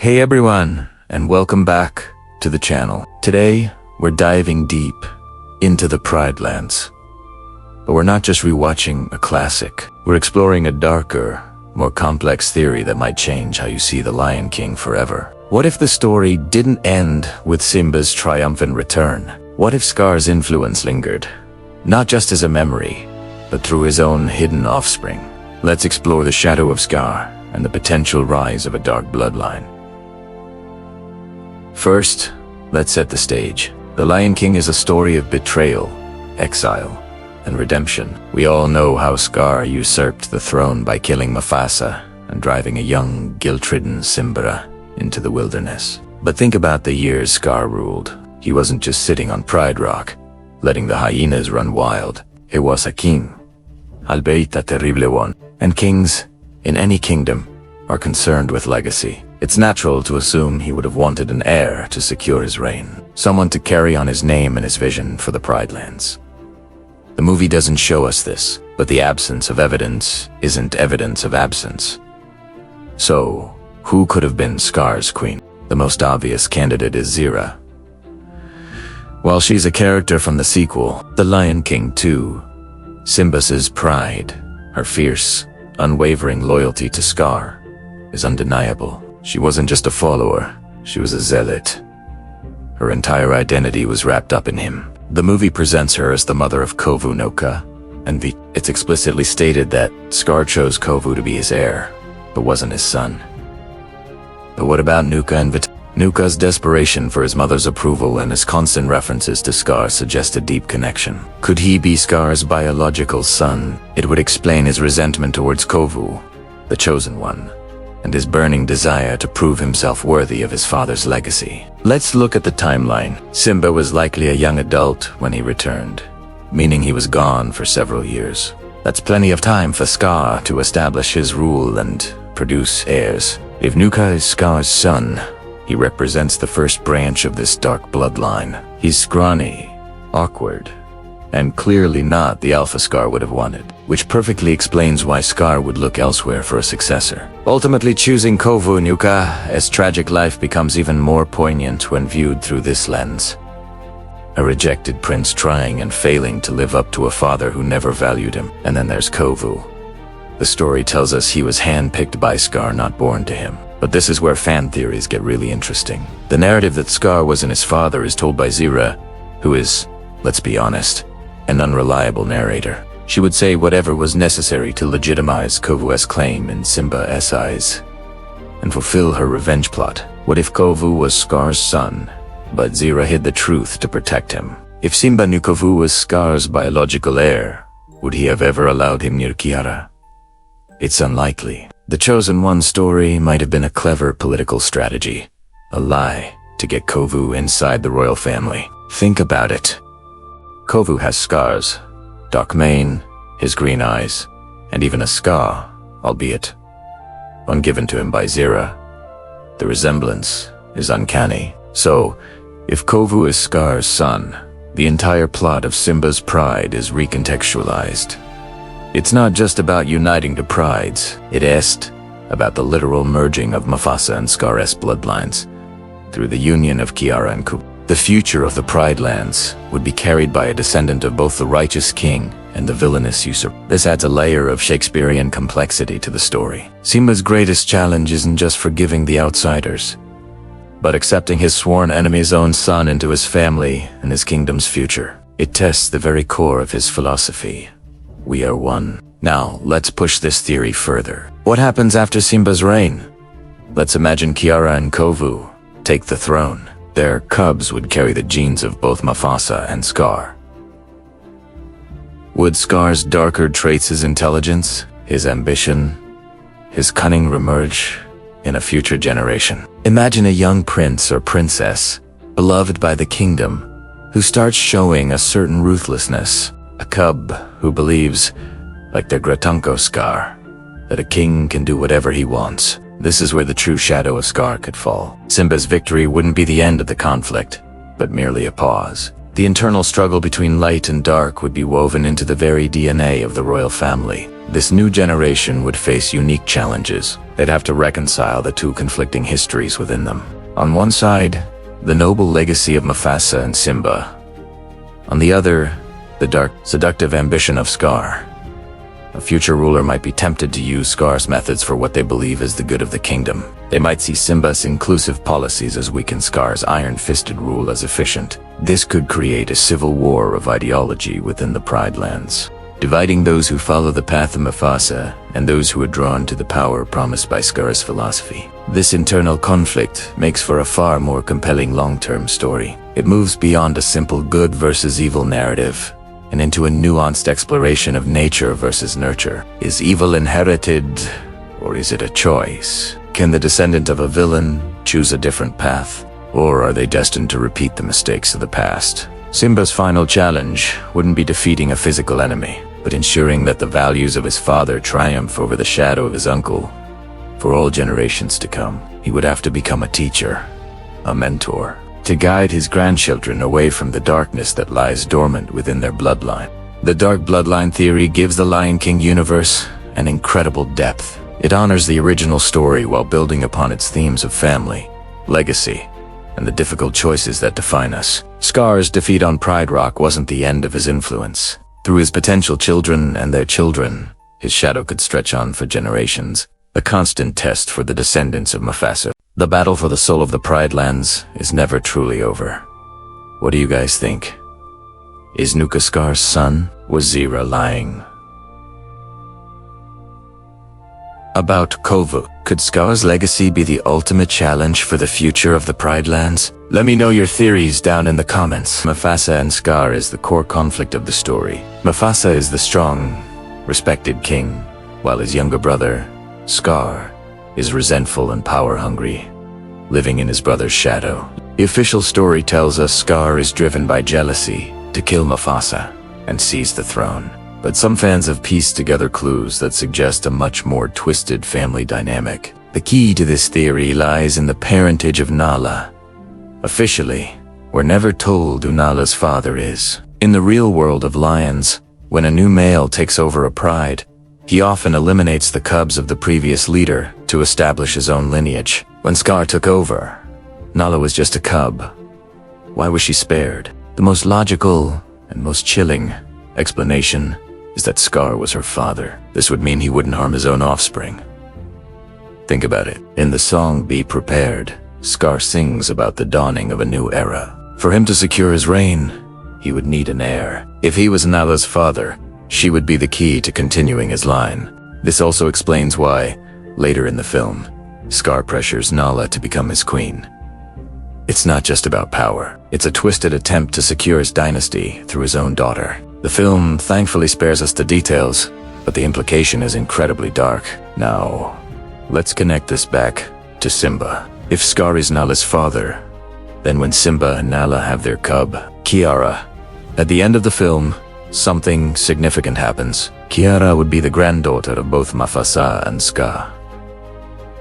Hey everyone, and welcome back to the channel. Today, we're diving deep into the Pride Lands. But we're not just rewatching a classic. We're exploring a darker, more complex theory that might change how you see the Lion King forever. What if the story didn't end with Simba's triumphant return? What if Scar's influence lingered, not just as a memory, but through his own hidden offspring? Let's explore the shadow of Scar and the potential rise of a dark bloodline. First, let's set the stage. The Lion King is a story of betrayal, exile, and redemption. We all know how Scar usurped the throne by killing Mufasa and driving a young, guilt-ridden Simba into the wilderness. But think about the years Scar ruled. He wasn't just sitting on Pride Rock, letting the hyenas run wild. He was a king, albeit a terrible one. And kings, in any kingdom, are concerned with legacy. It's natural to assume he would have wanted an heir to secure his reign, someone to carry on his name and his vision for the Pride Lands. The movie doesn't show us this, but the absence of evidence isn't evidence of absence. So, who could have been Scar's queen? The most obvious candidate is Zira. While she's a character from the sequel, The Lion King 2, Simba's pride, her fierce, unwavering loyalty to Scar, is undeniable. She wasn't just a follower, she was a zealot. Her entire identity was wrapped up in him. The movie presents her as the mother of Kovu Nuka, and it's explicitly stated that Scar chose Kovu to be his heir, but wasn't his son. But what about Nuka and Vit? Nuka's desperation for his mother's approval and his constant references to Scar suggest a deep connection. Could he be Scar's biological son? It would explain his resentment towards Kovu, the chosen one, and his burning desire to prove himself worthy of his father's legacy. Let's look at the timeline. Simba was likely a young adult when he returned, meaning he was gone for several years. That's plenty of time for Scar to establish his rule and produce heirs. If Nuka is Scar's son, he represents the first branch of this dark bloodline. He's scrawny, awkward, and clearly not the alpha Scar would have wanted, which perfectly explains why Scar would look elsewhere for a successor. Ultimately choosing Kovu Nuka's tragic life becomes even more poignant when viewed through this lens. A rejected prince trying and failing to live up to a father who never valued him. And then there's Kovu. The story tells us he was handpicked by Scar, not born to him. But this is where fan theories get really interesting. The narrative that Scar wasn't his father is told by Zira, who is, let's be honest, an unreliable narrator. She would say whatever was necessary to legitimize Kovu's claim in Simba's eyes and fulfill her revenge plot. What if Kovu was Scar's son, but Zira hid the truth to protect him? If Simba knew Kovu was Scar's biological heir, would he have ever allowed him near Kiara? It's unlikely. The Chosen One story might have been a clever political strategy, a lie to get Kovu inside the royal family. Think about it. Kovu has scars, dark mane, his green eyes, and even a scar, albeit one given to him by Zira. The resemblance is uncanny. So, if Kovu is Scar's son, the entire plot of Simba's pride is recontextualized. It's not just about uniting the prides, it is about the literal merging of Mufasa and Scar's bloodlines through the union of Kiara and Kovu. The future of the Pride Lands would be carried by a descendant of both the righteous king and the villainous usurper. This adds a layer of Shakespearean complexity to the story. Simba's greatest challenge isn't just forgiving the outsiders, but accepting his sworn enemy's own son into his family and his kingdom's future. It tests the very core of his philosophy. We are one. Now, let's push this theory further. What happens after Simba's reign? Let's imagine Kiara and Kovu take the throne. Their cubs would carry the genes of both Mufasa and Scar. Would Scar's darker traits, his intelligence, his ambition, his cunning remerge in a future generation? Imagine a young prince or princess, beloved by the kingdom, who starts showing a certain ruthlessness. A cub who believes, like their Gratunko Scar, that a king can do whatever he wants. This is where the true shadow of Scar could fall. Simba's victory wouldn't be the end of the conflict, but merely a pause. The internal struggle between light and dark would be woven into the very DNA of the royal family. This new generation would face unique challenges. They'd have to reconcile the two conflicting histories within them. On one side, the noble legacy of Mufasa and Simba. On the other, the dark, seductive ambition of Scar. A future ruler might be tempted to use Scar's methods for what they believe is the good of the kingdom. They might see Simba's inclusive policies as weak and Scar's iron-fisted rule as efficient. This could create a civil war of ideology within the Pride Lands, dividing those who follow the path of Mufasa and those who are drawn to the power promised by Scar's philosophy. This internal conflict makes for a far more compelling long-term story. It moves beyond a simple good versus evil narrative and into a nuanced exploration of nature versus nurture. Is evil inherited, or is it a choice? Can the descendant of a villain choose a different path, or are they destined to repeat the mistakes of the past? Simba's final challenge wouldn't be defeating a physical enemy, but ensuring that the values of his father triumph over the shadow of his uncle. For all generations to come, he would have to become a teacher, a mentor, to guide his grandchildren away from the darkness that lies dormant within their bloodline. The dark bloodline theory gives the Lion King universe an incredible depth. It honors the original story while building upon its themes of family, legacy, and the difficult choices that define us. Scar's defeat on Pride Rock wasn't the end of his influence. Through his potential children and their children, his shadow could stretch on for generations, a constant test for the descendants of Mufasa. The battle for the soul of the Pride Lands is never truly over. What do you guys think? Is Nuka Scar's son? Was Zira lying about Kovu? Could Scar's legacy be the ultimate challenge for the future of the Pride Lands? Let me know your theories down in the comments. Mufasa and Scar is the core conflict of the story. Mufasa is the strong, respected king, while his younger brother, Scar, is resentful and power-hungry, living in his brother's shadow. The official story tells us Scar is driven by jealousy to kill Mufasa and seize the throne. But some fans have pieced together clues that suggest a much more twisted family dynamic. The key to this theory lies in the parentage of Nala. Officially, we're never told who Nala's father is. In the real world of lions, when a new male takes over a pride, he often eliminates the cubs of the previous leader to establish his own lineage. When Scar took over, Nala was just a cub. Why was she spared? The most logical and most chilling explanation is that Scar was her father. This would mean he wouldn't harm his own offspring. Think about it. In the song Be Prepared, Scar sings about the dawning of a new era. For him to secure his reign, he would need an heir. If he was Nala's father, she would be the key to continuing his line. This also explains why, later in the film, Scar pressures Nala to become his queen. It's not just about power. It's a twisted attempt to secure his dynasty through his own daughter. The film thankfully spares us the details, but the implication is incredibly dark. Now, let's connect this back to Simba. If Scar is Nala's father, then when Simba and Nala have their cub, Kiara, at the end of the film, something significant happens. Kiara would be the granddaughter of both Mufasa and Scar.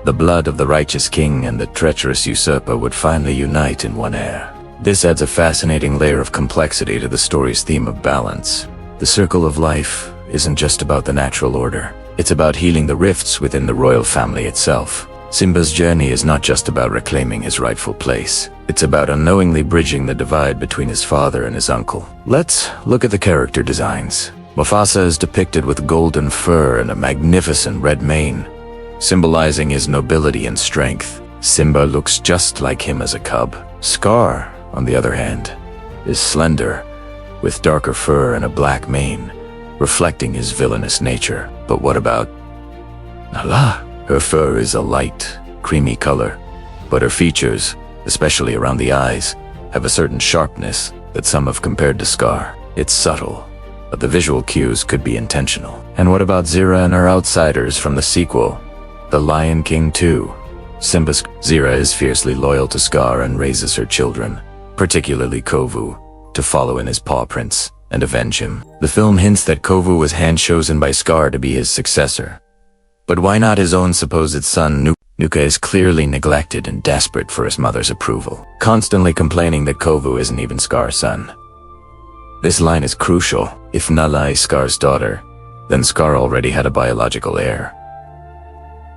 The blood of the righteous king and the treacherous usurper would finally unite in one heir. This adds a fascinating layer of complexity to the story's theme of balance. The circle of life isn't just about the natural order. It's about healing the rifts within the royal family itself. Simba's journey is not just about reclaiming his rightful place. It's about unknowingly bridging the divide between his father and his uncle. Let's look at the character designs. Mufasa is depicted with golden fur and a magnificent red mane, symbolizing his nobility and strength. Simba looks just like him as a cub. Scar, on the other hand, is slender, with darker fur and a black mane, reflecting his villainous nature. But what about Nala? Her fur is a light, creamy color, but her features, especially around the eyes, have a certain sharpness that some have compared to Scar. It's subtle, but the visual cues could be intentional. And what about Zira and her outsiders from the sequel, The Lion King 2? Zira is fiercely loyal to Scar and raises her children, particularly Kovu, to follow in his paw prints and avenge him. The film hints that Kovu was hand-chosen by Scar to be his successor. But why not his own supposed son? Nuka is clearly neglected and desperate for his mother's approval, constantly complaining that Kovu isn't even Scar's son. This line is crucial. If Nala is Scar's daughter, then Scar already had a biological heir.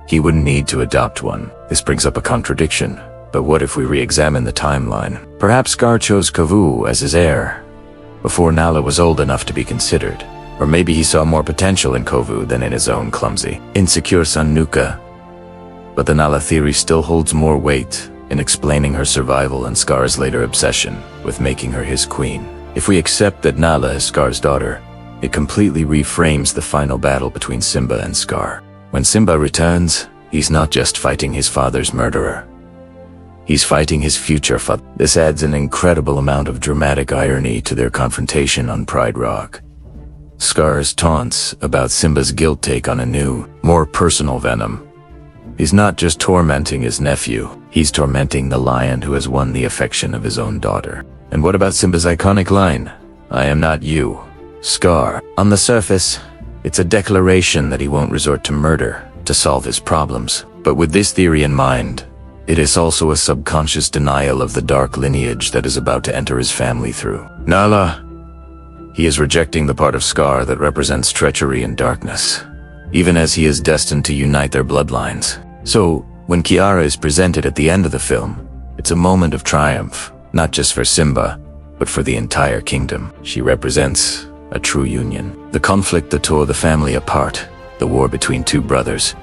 He wouldn't need to adopt one. This brings up a contradiction. But what if we re-examine the timeline? Perhaps Scar chose Kovu as his heir before Nala was old enough to be considered. Or maybe he saw more potential in Kovu than in his own clumsy, insecure son Nuka. But the Nala theory still holds more weight in explaining her survival and Scar's later obsession with making her his queen. If we accept that Nala is Scar's daughter, it completely reframes the final battle between Simba and Scar. When Simba returns, he's not just fighting his father's murderer. He's fighting his future father. This adds an incredible amount of dramatic irony to their confrontation on Pride Rock. Scar's taunts about Simba's guilt take on a new, more personal venom. He's not just tormenting his nephew, he's tormenting the lion who has won the affection of his own daughter. And what about Simba's iconic line, "I am not you, Scar"? On the surface, it's a declaration that he won't resort to murder to solve his problems. But with this theory in mind, it is also a subconscious denial of the dark lineage that is about to enter his family through Nala. He is rejecting the part of Scar that represents treachery and darkness, even as he is destined to unite their bloodlines. So, when Kiara is presented at the end of the film, it's a moment of triumph, not just for Simba, but for the entire kingdom. She represents a true union. The conflict that tore the family apart, the war between two brothers,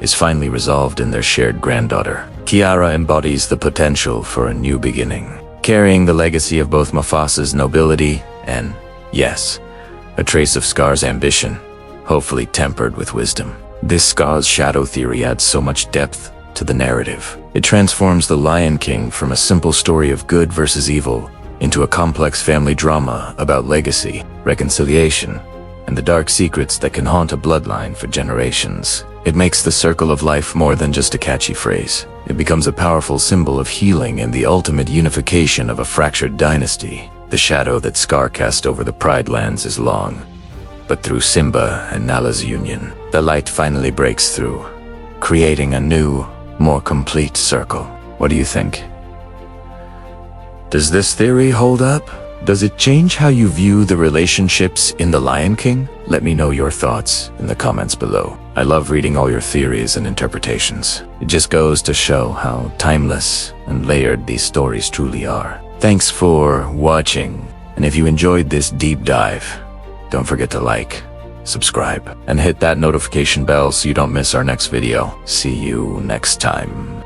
is finally resolved in their shared granddaughter. Kiara embodies the potential for a new beginning, carrying the legacy of both Mufasa's nobility and, yes, a trace of Scar's ambition, hopefully tempered with wisdom. This Scar's shadow theory adds so much depth to the narrative. It transforms The Lion King from a simple story of good versus evil into a complex family drama about legacy, reconciliation, and the dark secrets that can haunt a bloodline for generations. It makes the circle of life more than just a catchy phrase. It becomes a powerful symbol of healing and the ultimate unification of a fractured dynasty. The shadow that Scar cast over the Pride Lands is long, but through Simba and Nala's union, the light finally breaks through, creating a new, more complete circle. What do you think? Does this theory hold up? Does it change how you view the relationships in The Lion King? Let me know your thoughts in the comments below. I love reading all your theories and interpretations. It just goes to show how timeless and layered these stories truly are. Thanks for watching, and if you enjoyed this deep dive, don't forget to like, subscribe, and hit that notification bell so you don't miss our next video. See you next time.